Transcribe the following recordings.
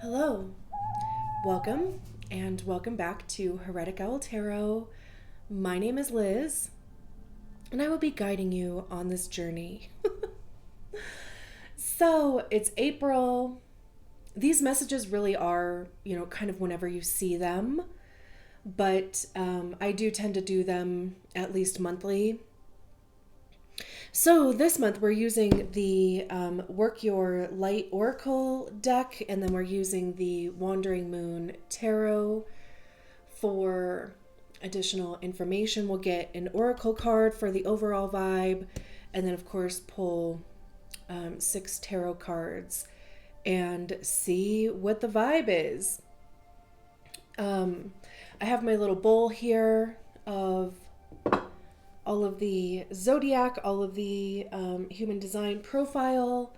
Hello, welcome, and welcome back to Heretic Owl Tarot. My name is Liz, and I will be guiding you on this journey. So, it's April. These messages really are, kind of whenever you see them, but I do tend to do them at least monthly. So this month we're using the Work Your Light Oracle deck, and then we're using the Wandering Moon Tarot for additional information. We'll get an Oracle card for the overall vibe, and then of course pull 6 tarot cards and see what the vibe is. I have my little bowl here of all of the zodiac, all of the human design profile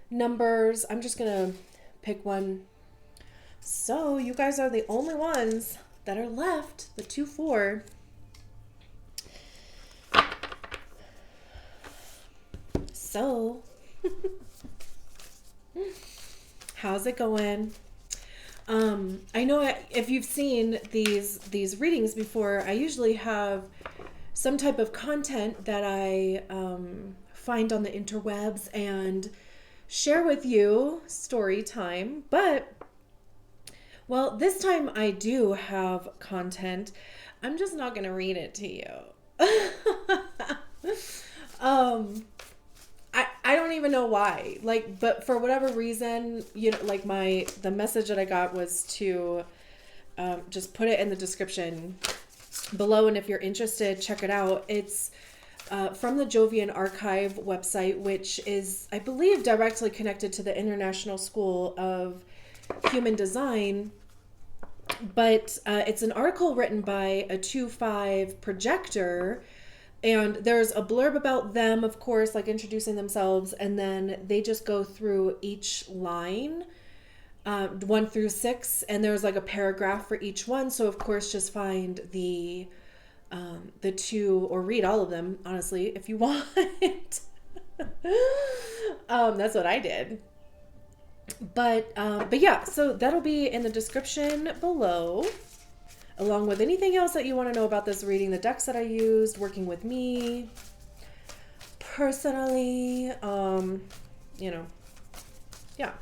numbers. I'm just gonna pick one. So you guys are the only ones that are left, the 2-4. So how's it going? I know if you've seen these readings before, I usually have some type of content that I find on the interwebs and share with you, story time. But, well, this time I do have content. I'm just not going to read it to you. I don't even know why. But for whatever reason, the message that I got was to just put it in the description below, and if you're interested, check it out. It's from the Jovian Archive website, which is, I believe, directly connected to the International School of Human Design. But it's an article written by a 2-5 projector, and there's a blurb about them, of course, like introducing themselves, and then they just go through each line, 1 through 6, and there's like a paragraph for each one. So of course, just find the 2, or read all of them, honestly, if you want. That's what I did. But yeah, so that'll be in the description below, along with anything else that you want to know about this reading, the decks that I used, working with me personally, yeah.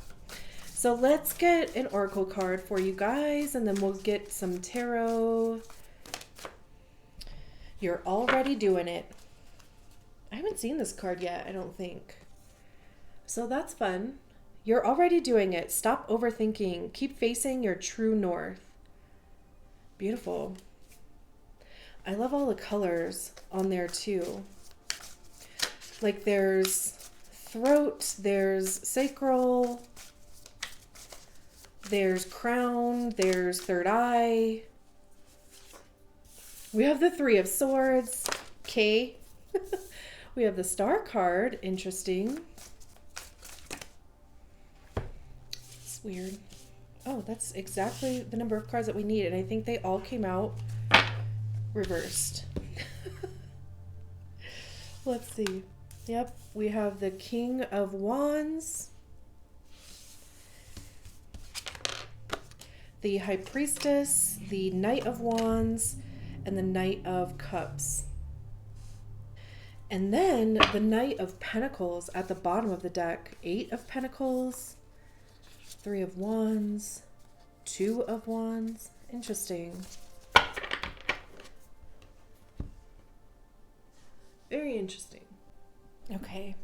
So let's get an oracle card for you guys, and then we'll get some tarot. You're already doing it. I haven't seen this card yet, I don't think. So that's fun. You're already doing it. Stop overthinking. Keep facing your true north. Beautiful. I love all the colors on there too. Like there's throat, there's sacral, there's crown, there's third eye. We have the 3 of swords. Okay. We have the star card. Interesting. It's weird. Oh, that's exactly the number of cards that we need, and I think they all came out reversed. Let's see. Yep, we have the King of Wands, the High Priestess, the Knight of Wands, and the Knight of Cups. And then the Knight of Pentacles at the bottom of the deck. 8 of Pentacles, 3 of Wands, 2 of Wands. Interesting. Very interesting. Okay.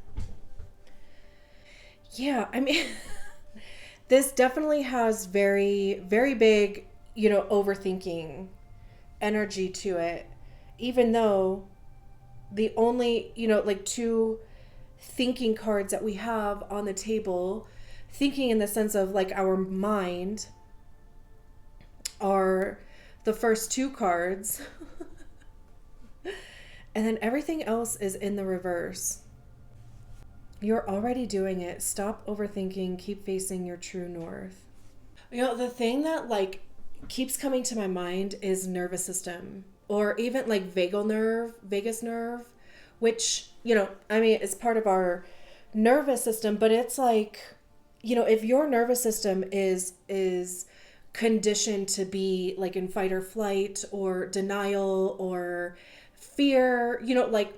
Yeah, I mean, this definitely has very, very big, overthinking energy to it. Even though the only, 2 thinking cards that we have on the table, thinking in the sense of like our mind, are the first 2 cards. And then everything else is in the reverse. You're already doing it. Stop overthinking. Keep facing your true north. The thing that keeps coming to my mind is nervous system, or even like vagus nerve, which, it's part of our nervous system, but it's like if your nervous system is conditioned to be like in fight or flight or denial or fear, like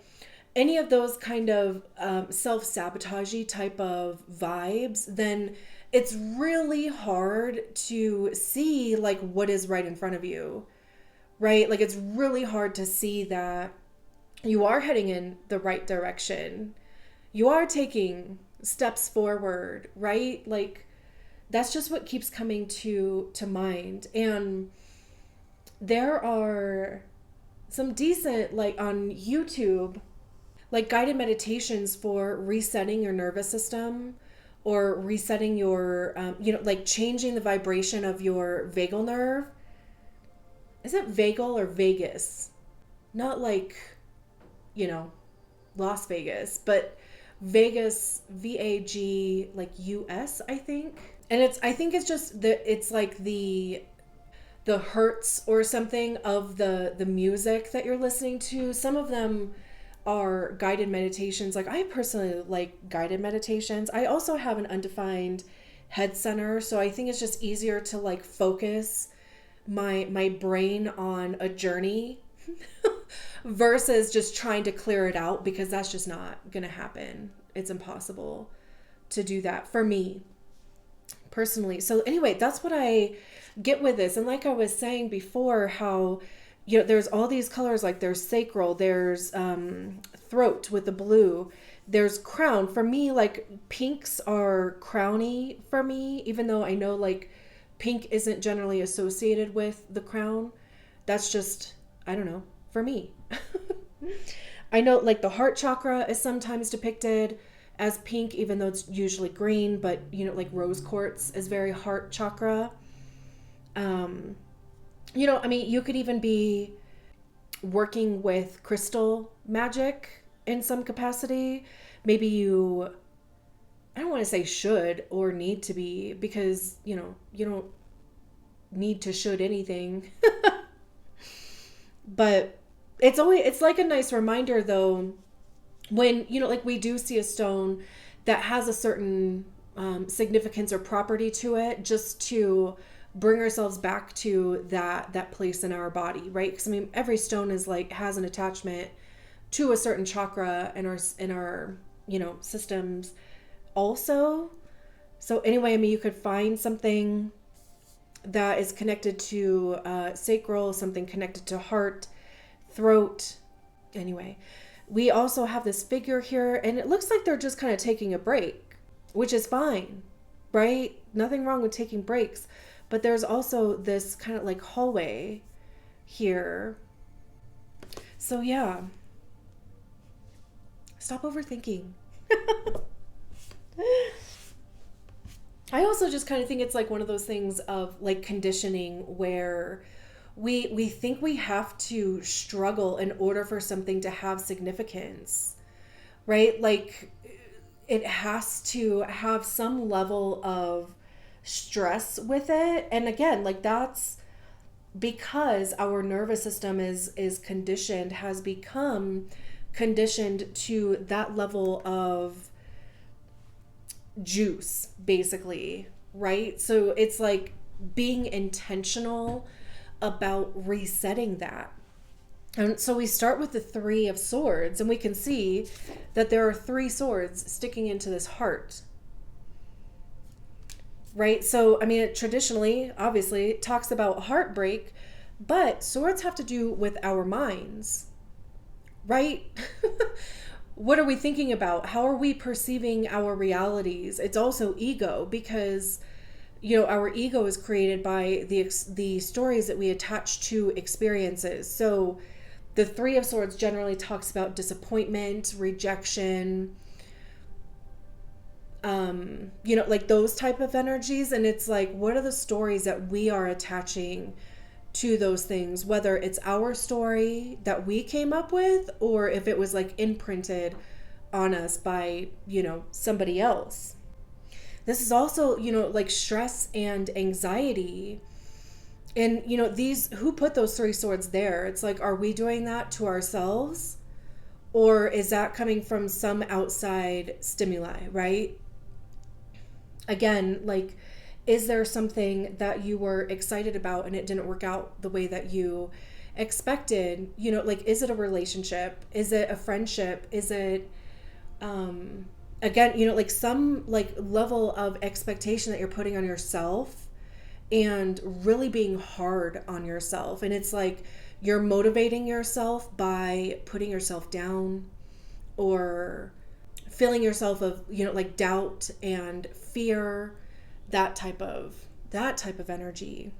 any of those kind of self-sabotagey type of vibes, then it's really hard to see like what is right in front of you, right? Like it's really hard to see that you are heading in the right direction. You are taking steps forward, right? Like that's just what keeps coming to mind. And there are some decent, like on YouTube, like guided meditations for resetting your nervous system or resetting your like changing the vibration of your vagal nerve. Is it vagal or Vegas? Not like, you know, Las Vegas, but Vegas, VAG, like US, I think. And I think it's just it's like the hertz or something of the music that you're listening to. Some of them are guided meditations. Like I personally like guided meditations. I also have an undefined head center, so I think it's just easier to like focus my brain on a journey versus just trying to clear it out, because that's just not gonna happen. It's impossible to do that for me personally. So anyway, that's what I get with this. And like I was saying before, how there's all these colors, like there's sacral, there's throat with the blue, there's crown. For me, like pinks are crowny for me, even though I know like pink isn't generally associated with the crown. That's just, I don't know, for me. I know like the heart chakra is sometimes depicted as pink, even though it's usually green, but like rose quartz is very heart chakra. I mean, you could even be working with crystal magic in some capacity. Maybe I don't want to say should or need to be, because, you don't need to should anything. But it's like a nice reminder though, when, like we do see a stone that has a certain significance or property to it, just to bring ourselves back to that place in our body, right? Because I mean, every stone is like has an attachment to a certain chakra in our systems also. So anyway, I mean, you could find something that is connected to sacral, something connected to heart, throat. Anyway, we also have this figure here, and it looks like they're just kind of taking a break, which is fine, right? Nothing wrong with taking breaks. But there's also this kind of like hallway here. So yeah, stop overthinking. I also just kind of think it's like one of those things of like conditioning where we think we have to struggle in order for something to have significance, right? Like it has to have some level of stress with it. And again, like that's because our nervous system is conditioned, has become conditioned to that level of juice, basically, right? So it's like being intentional about resetting that. And so we start with the Three of Swords, and we can see that there are three swords sticking into this heart, right? So, I mean, it traditionally, obviously, talks about heartbreak, but swords have to do with our minds, right? What are we thinking about? How are we perceiving our realities? It's also ego, because our ego is created by the stories that we attach to experiences. So the Three of Swords generally talks about disappointment, rejection, like those type of energies. And it's like, what are the stories that we are attaching to those things, whether it's our story that we came up with, or if it was like imprinted on us by, somebody else. This is also, like stress and anxiety. And, these, who put those three swords there? It's like, are we doing that to ourselves? Or is that coming from some outside stimuli, right? Again, like, is there something that you were excited about and it didn't work out the way that you expected? You know, like, is it a relationship? Is it a friendship? Is it, again, you know, like some like level of expectation that you're putting on yourself and really being hard on yourself? And it's like you're motivating yourself by putting yourself down or filling yourself of, you know, like doubt and fear, that type of energy.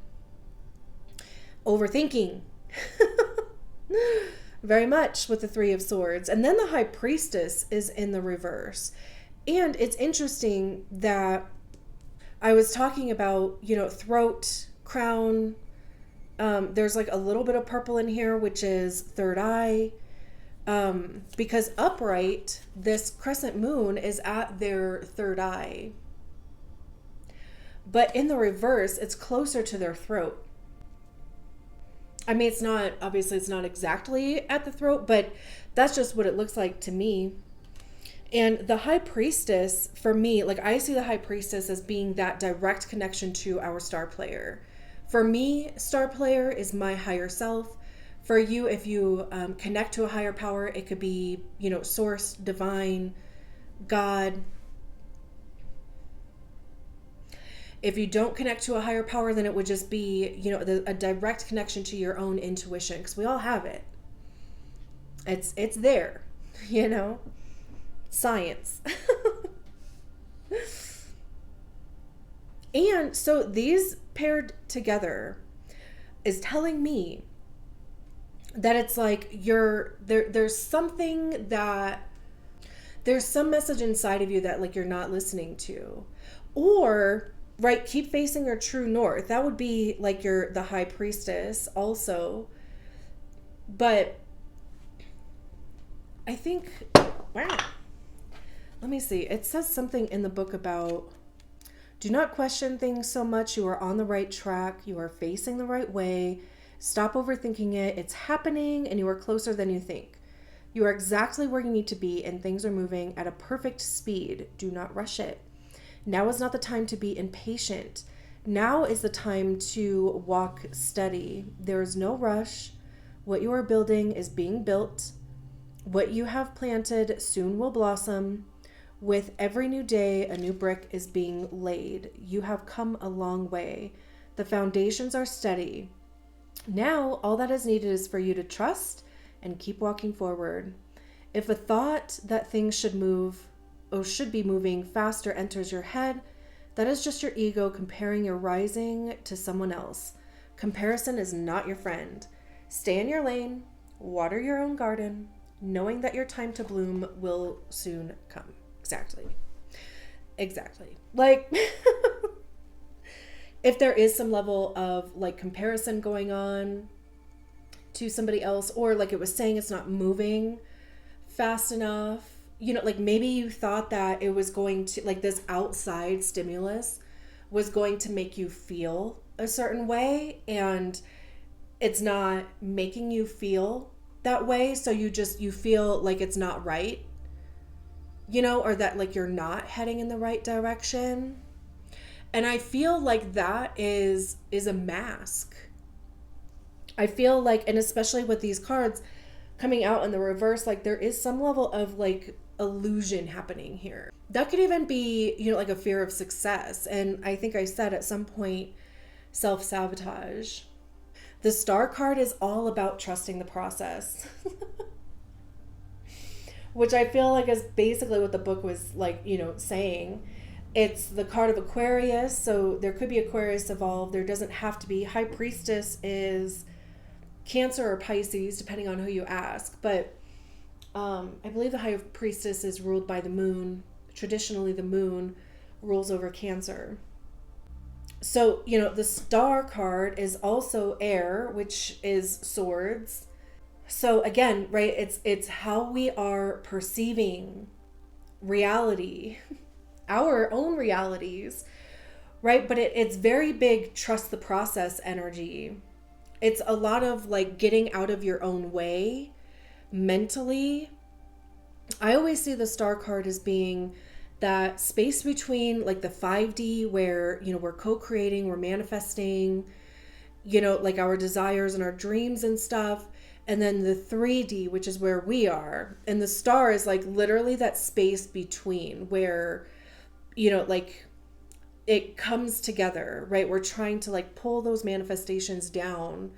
Overthinking. Very much with the Three of Swords. And then the High Priestess is in the reverse. And it's interesting that I was talking about, you know, throat, crown. There's like a little bit of purple in here, which is third eye. Because upright, this crescent moon is at their third eye. But in the reverse, it's closer to their throat. I mean, it's not exactly at the throat, but that's just what it looks like to me. And the High Priestess, for me, like, I see the High Priestess as being that direct connection to our star player. For me, star player is my higher self. For you, if you connect to a higher power, it could be, you know, source, divine, God. If you don't connect to a higher power, then it would just be, you know, a direct connection to your own intuition, because we all have it. It's there, you know, science. And so these paired together is telling me that it's like there's something that there's some message inside of you that like you're not listening to, or right, keep facing your true north. That would be like the High Priestess also. But I think, wow, let me see. It says something in the book about do not question things so much. You are on the right track. You are facing the right way. Stop overthinking it. It's happening and you are closer than you think. You are exactly where you need to be and things are moving at a perfect speed. Do not rush it. Now is not the time to be impatient. Now is the time to walk steady. There is no rush. What you are building is being built. What you have planted soon will blossom. With every new day, a new brick is being laid. You have come a long way. The foundations are steady. Now, all that is needed is for you to trust and keep walking forward. If a thought that things should move or should be moving faster enters your head, that is just your ego comparing your rising to someone else. Comparison is not your friend. Stay in your lane, water your own garden, knowing that your time to bloom will soon come. Exactly. Like, if there is some level of like comparison going on to somebody else, or like it was saying it's not moving fast enough, you know, like maybe you thought that it was going to, like this outside stimulus was going to make you feel a certain way, and it's not making you feel that way. So you feel like it's not right, you know, or that like you're not heading in the right direction. And I feel like that is a mask. I feel like, and especially with these cards coming out in the reverse, like there is some level of like illusion happening here. That could even be, you know, like a fear of success. And I think I said at some point, self-sabotage. The Star card is all about trusting the process. Which I feel like is basically what the book was like, you know, saying. It's the card of Aquarius, so there could be Aquarius involved. There doesn't have to be. High Priestess is Cancer or Pisces, depending on who you ask. But I believe the High Priestess is ruled by the moon. Traditionally, the moon rules over Cancer. So, you know, the Star card is also air, which is swords. So again, right, it's how we are perceiving reality, our own realities, right? But it's very big trust the process energy. It's a lot of like getting out of your own way mentally. I always see the Star card as being that space between like the 5D where, we're co-creating, we're manifesting, like our desires and our dreams and stuff. And then the 3D, which is where we are. And the star is like literally that space between where, like it comes together, right? We're trying to like pull those manifestations down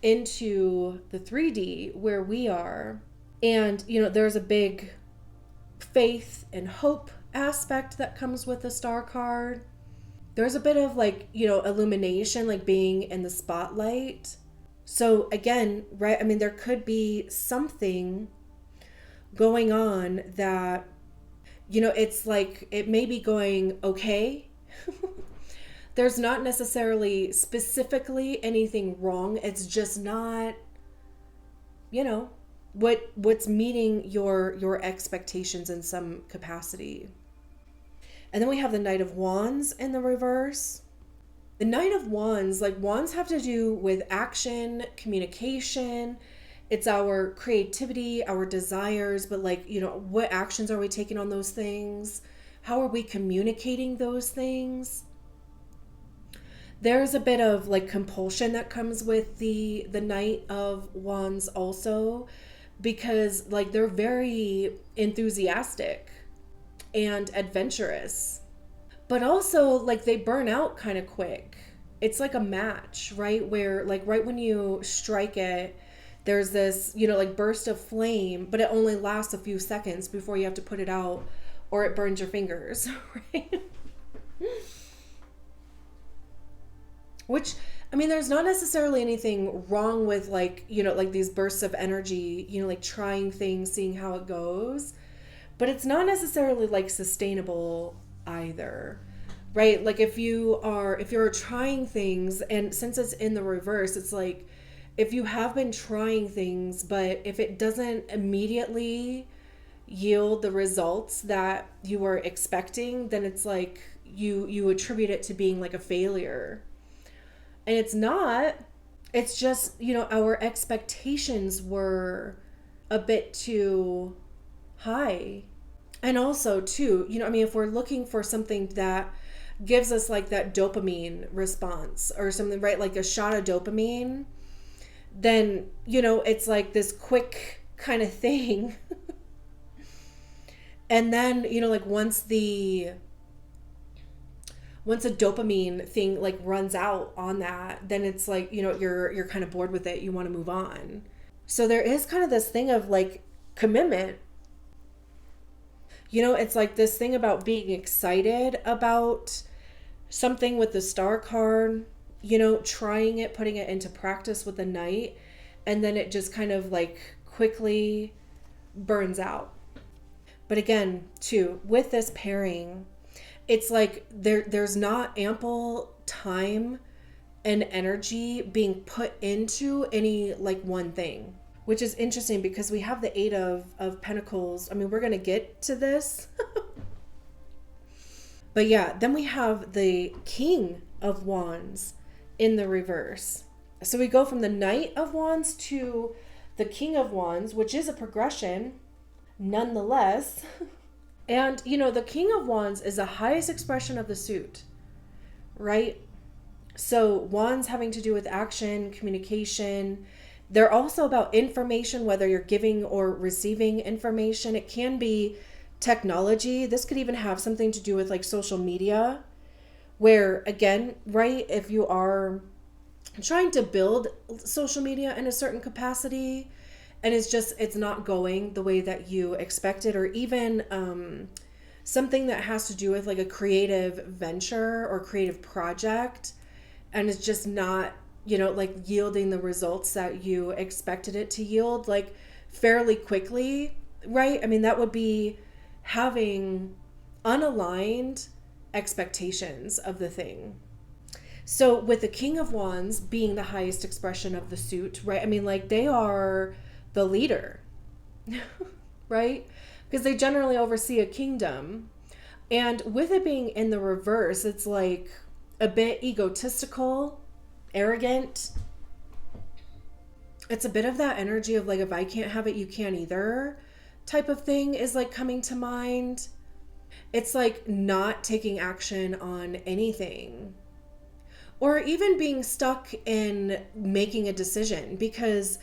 into the 3D where we are. And, there's a big faith and hope aspect that comes with the star card. There's a bit of like, illumination, like being in the spotlight. So again, right, I mean, there could be something going on that, it's like it may be going okay. There's not necessarily specifically anything wrong. It's just not, what's meeting your expectations in some capacity. And then we have the Knight of Wands in the reverse. The Knight of Wands, like wands have to do with action, communication. It's our creativity, our desires, but like, what actions are we taking on those things? How are we communicating those things? There's a bit of like compulsion that comes with the Knight of Wands also, because like they're very enthusiastic and adventurous, but also like they burn out kind of quick. It's like a match, right? Where like right when you strike it, there's this, like burst of flame, but it only lasts a few seconds before you have to put it out or it burns your fingers, right? Which, I mean, there's not necessarily anything wrong with like, like these bursts of energy, like trying things, seeing how it goes, but it's not necessarily like sustainable either, right? Like if you're trying things, and since it's in the reverse, it's like if you have been trying things, but if it doesn't immediately yield the results that you were expecting, then it's like you attribute it to being like a failure. And it's not. It's just, our expectations were a bit too high. And also, too, I mean, if we're looking for something that gives us like that dopamine response or something, right? Like a shot of dopamine, then, it's like this quick kind of thing. And then, like once a dopamine thing like runs out on that, then it's like, you're kind of bored with it. You want to move on. So there is kind of this thing of like commitment. It's like this thing about being excited about something with the star card, trying it, putting it into practice with the Knight, and then it just kind of like quickly burns out. But again, too, with this pairing, it's like there's not ample time and energy being put into any like one thing, which is interesting because we have the 8 of Pentacles. I mean, we're going to get to this. But yeah, then we have the King of Wands in the reverse. So we go from the Knight of Wands to the King of Wands, which is a progression nonetheless. And, the King of Wands is the highest expression of the suit, right? So wands having to do with action, communication. They're also about information, whether you're giving or receiving information. It can be technology. This could even have something to do with like social media, where again, right, if you are trying to build social media in a certain capacity, and it's not going the way that you expected, or even something that has to do with like a creative venture or creative project, and it's just not, like yielding the results that you expected it to yield like fairly quickly, right? I mean, that would be having unaligned expectations of the thing. So with the King of Wands being the highest expression of the suit, right? I mean, like they are the leader, right? Because they generally oversee a kingdom. And with it being in the reverse, it's like a bit egotistical, arrogant. It's a bit of that energy of like, if I can't have it, you can't either type of thing is like coming to mind. it's like not taking action on anything, or even being stuck in making a decision, because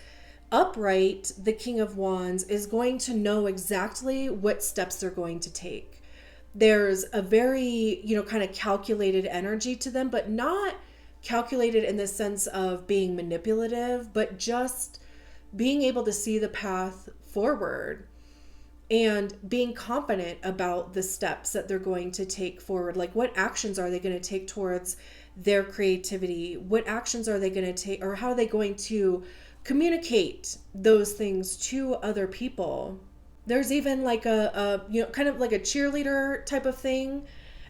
upright, the King of Wands, is going to know exactly what steps they're going to take. There's a very, kind of calculated energy to them, but not calculated in the sense of being manipulative, but just being able to see the path forward and being confident about the steps that they're going to take forward. Like, what actions are they going to take towards their creativity? What actions are they going to take, or how are they going to communicate those things to other people? There's even like a kind of like a cheerleader type of thing,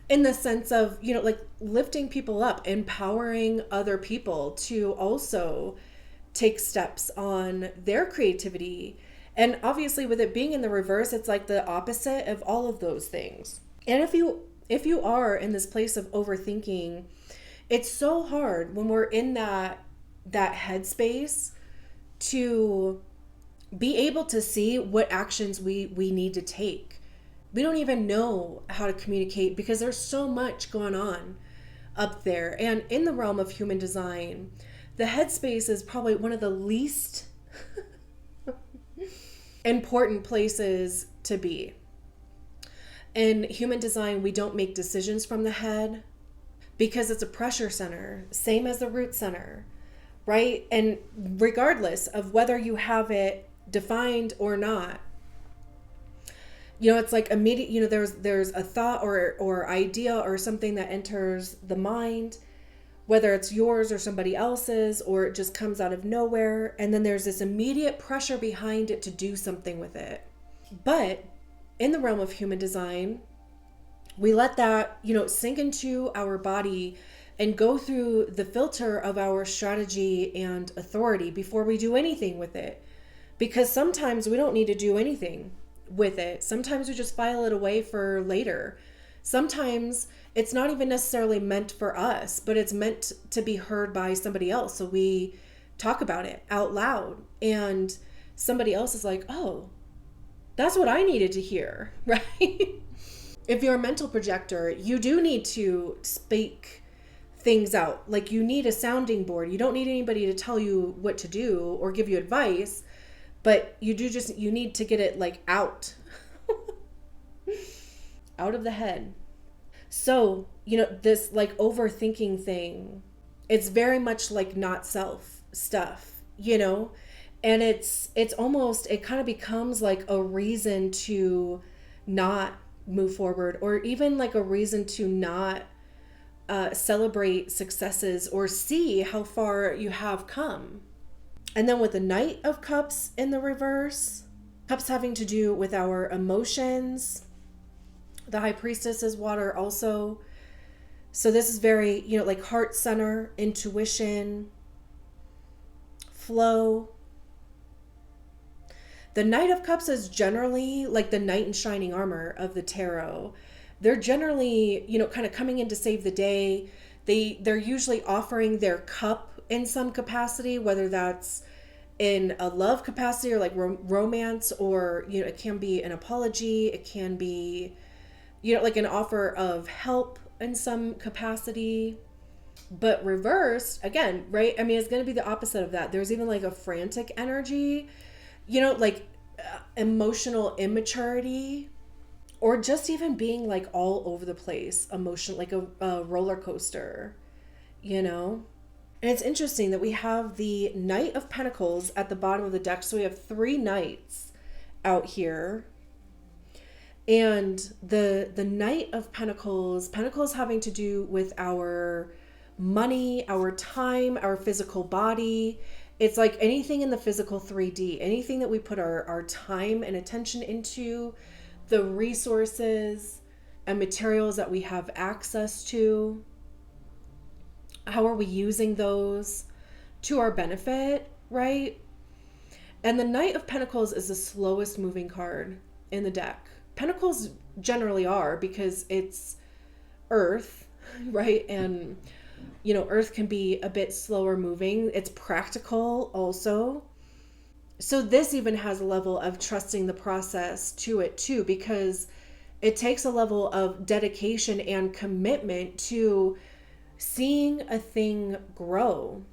in the sense of, like lifting people up, empowering other people to also take steps on their creativity. And obviously, with it being in the reverse, it's like the opposite of all of those things. And if you are in this place of overthinking, it's so hard when we're in that headspace to be able to see what actions we need to take. We don't even know how to communicate because there's so much going on up there. And in the realm of human design, the headspace is probably one of the least important places to be. In human design, we don't make decisions from the head because it's a pressure center, same as the root center, right? And regardless of whether you have it defined or not, it's like immediate, there's a thought or idea or something that enters the mind, whether it's yours or somebody else's, or it just comes out of nowhere. And then there's this immediate pressure behind it to do something with it. But in the realm of human design, we let that, sink into our body and go through the filter of our strategy and authority before we do anything with it. Because sometimes we don't need to do anything with it. Sometimes we just file it away for later. Sometimes it's not even necessarily meant for us, but it's meant to be heard by somebody else. So we talk about it out loud, and somebody else is like, oh, that's what I needed to hear, right? If you're a mental projector, you do need to speak things out. Like, you need a sounding board. You don't need anybody to tell you what to do or give you advice, but you need to get it like out of the head. So, this like overthinking thing, it's very much like not self stuff, and it's almost, it kind of becomes like a reason to not move forward, or even like a reason to not celebrate successes or see how far you have come. And then with the Knight of Cups in the reverse, cups having to do with our emotions. The High Priestess is water also. So this is very, like heart center, intuition, flow. The Knight of Cups is generally like the knight in shining armor of the tarot. They're generally, kind of coming in to save the day. They're usually offering their cup in some capacity, whether that's in a love capacity or like romance, or, it can be an apology. It can be, like an offer of help in some capacity. But reversed, again, right? I mean, it's going to be the opposite of that. There's even like a frantic energy, like emotional immaturity, or just even being like all over the place, emotion, like a roller coaster, And it's interesting that we have the Knight of Pentacles at the bottom of the deck. So we have 3 knights out here. And the Knight of Pentacles having to do with our money, our time, our physical body. It's like anything in the physical 3D, anything that we put our time and attention into, the resources and materials that we have access to. How are we using those to our benefit, right? And the Knight of Pentacles is the slowest moving card in the deck. Pentacles generally are, because it's earth, right? And, earth can be a bit slower moving. It's practical also. So this even has a level of trusting the process to it too, because It takes a level of dedication and commitment to seeing a thing grow.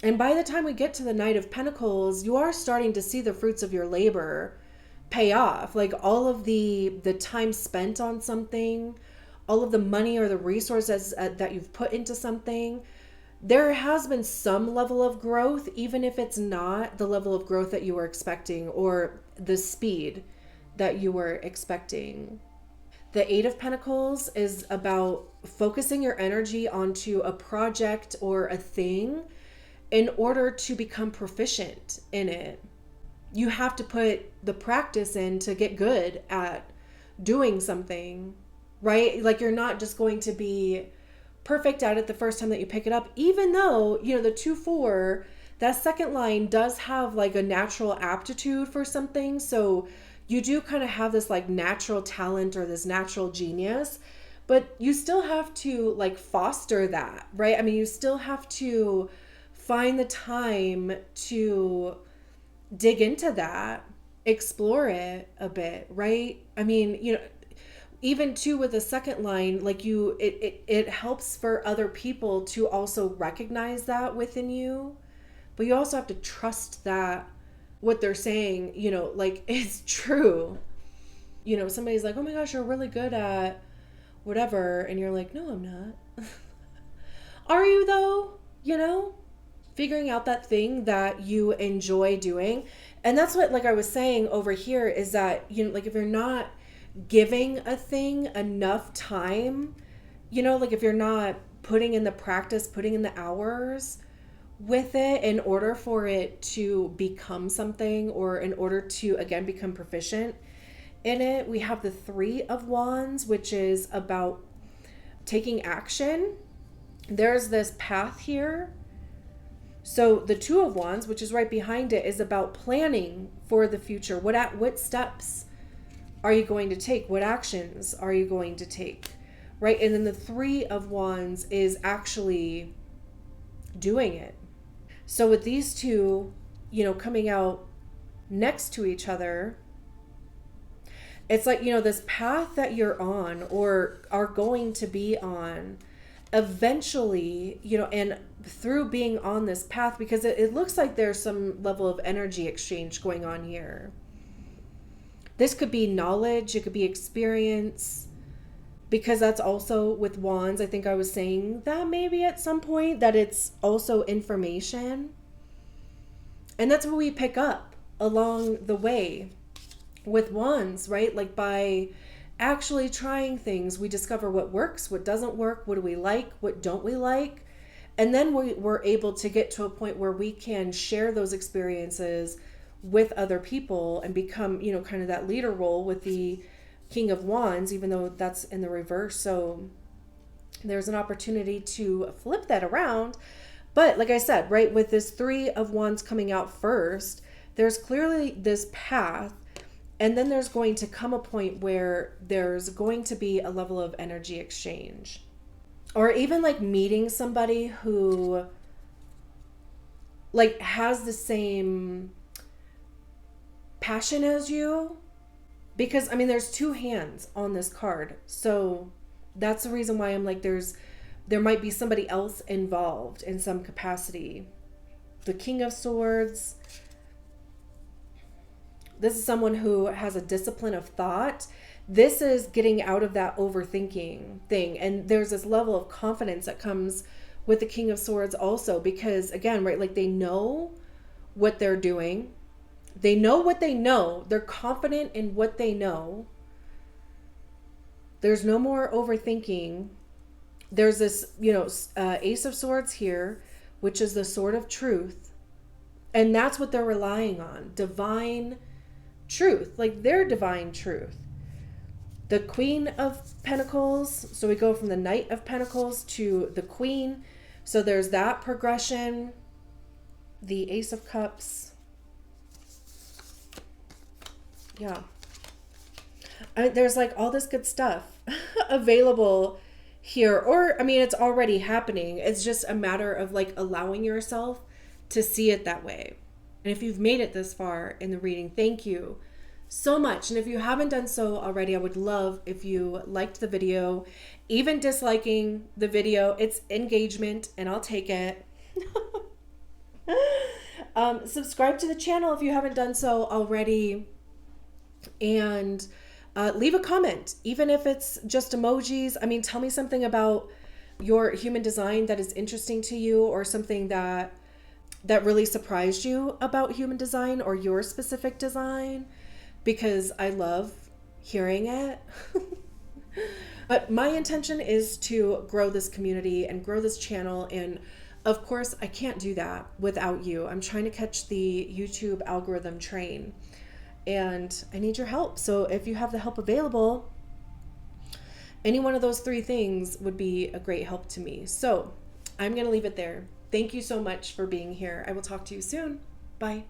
And by the time we get to the Knight of Pentacles, you are starting to see the fruits of your labor pay off. Like all of the time spent on something, all of the money or the resources that you've put into something, there has been some level of growth, even if it's not the level of growth that you were expecting or the speed that you were expecting. The Eight of Pentacles is about focusing your energy onto a project or a thing in order to become proficient in it. You have to put the practice in to get good at doing something, right? Like you're not just going to be perfect at it the first time that you pick it up, even though, the 2-4, that second line does have like a natural aptitude for something. So you do kind of have this like natural talent or this natural genius, but you still have to like foster that, right? I mean, you still have to find the time to dig into that, explore it a bit, right? I mean, even too with the second line, like it helps for other people to also recognize that within you, but you also have to trust that what they're saying, like it's true. Somebody's like, oh my gosh, you're really good at whatever, and you're like, no, I'm not. Are you though? Figuring out that thing that you enjoy doing. And that's what, like I was saying over here, is that, like if you're not giving a thing enough time, like if you're not putting in the practice, putting in the hours with it in order for it to become something, or in order to, again, become proficient in it, we have the Three of Wands, which is about taking action. There's this path here. So the Two of Wands, which is right behind it, is about planning for the future. What steps are you going to take? What actions are you going to take? Right? And then the Three of Wands is actually doing it. So with these two, coming out next to each other, it's like, this path that you're on or are going to be on eventually, and through being on this path, because it looks like there's some level of energy exchange going on here. This could be knowledge, it could be experience, because that's also with wands. I think I was saying that maybe at some point that it's also information. And that's what we pick up along the way with wands, right? Like by actually trying things, we discover what works, what doesn't work, what do we like, what don't we like. And then we're able to get to a point where we can share those experiences with other people and become, kind of that leader role with the King of Wands, even though that's in the reverse. So there's an opportunity to flip that around. But like I said, right, with this Three of Wands coming out first, there's clearly this path. And then there's going to come a point where there's going to be a level of energy exchange. Or even like meeting somebody who like has the same passion as you. Because, I mean, there's two hands on this card. So that's the reason why I'm like, there might be somebody else involved in some capacity. The King of Swords. This is someone who has a discipline of thought. This is getting out of that overthinking thing. And there's this level of confidence that comes with the King of Swords also. Because, again, right, like they know what they're doing. They know what they know. They're confident in what they know. There's no more overthinking. There's this, Ace of Swords here, which is the Sword of Truth. And that's what they're relying on. Divine truth, like their divine truth. The Queen of Pentacles. So we go from the Knight of Pentacles to the Queen. So there's that progression. The Ace of Cups. Yeah. There's like all this good stuff available here. Or, I mean, it's already happening. It's just a matter of like allowing yourself to see it that way. And if you've made it this far in the reading, thank you so much. And if you haven't done so already, I would love if you liked the video. Even disliking the video, it's engagement and I'll take it. Subscribe to the channel if you haven't done so already. And leave a comment, even if it's just emojis. I mean, tell me something about your human design that is interesting to you, or something that really surprised you about human design or your specific design, because I love hearing it. But my intention is to grow this community and grow this channel. And of course, I can't do that without you. I'm trying to catch the YouTube algorithm train, and I need your help. So if you have the help available, any one of those three things would be a great help to me. So I'm going to leave it there. Thank you so much for being here. I will talk to you soon. Bye.